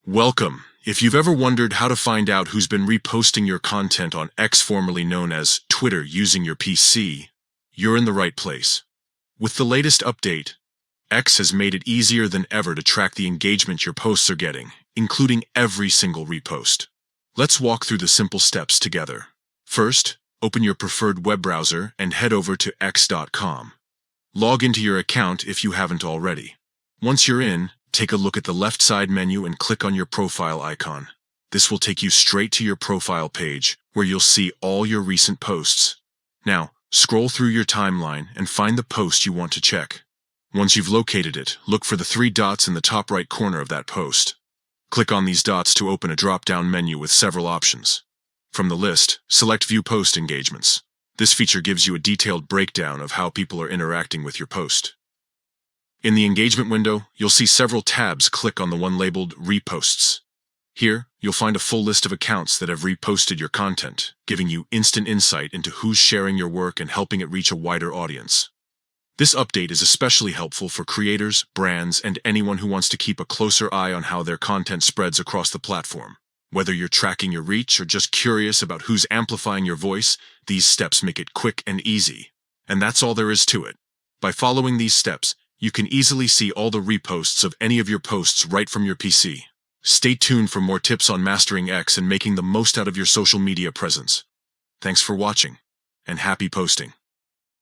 Welcome. If you've ever wondered how to find out who's been reposting your content on X, formerly known as Twitter, using your PC, you're in the right place. With the latest update, X has made it easier than ever to track the engagement your posts are getting, including every single repost. Let's walk through the simple steps together. First, open your preferred web browser and head over to x.com. Log into your account if you haven't already. Once you're in, take a look at the left side menu and click on your profile icon. This will take you straight to your profile page, where you'll see all your recent posts. Now, scroll through your timeline and find the post you want to check. Once you've located it, look for the three dots in the top right corner of that post. Click on these dots to open a drop-down menu with several options. From the list, select View Post Engagements. This feature gives you a detailed breakdown of how people are interacting with your post. In the engagement window, you'll see several tabs. Click on the one labeled Reposts. Here, you'll find a full list of accounts that have reposted your content, giving you instant insight into who's sharing your work and helping it reach a wider audience. This update is especially helpful for creators, brands, and anyone who wants to keep a closer eye on how their content spreads across the platform. Whether you're tracking your reach or just curious about who's amplifying your voice, these steps make it quick and easy. And that's all there is to it. By following these steps, you can easily see all the reposts of any of your posts right from your PC. Stay tuned for more tips on mastering X and making the most out of your social media presence. Thanks for watching, and happy posting.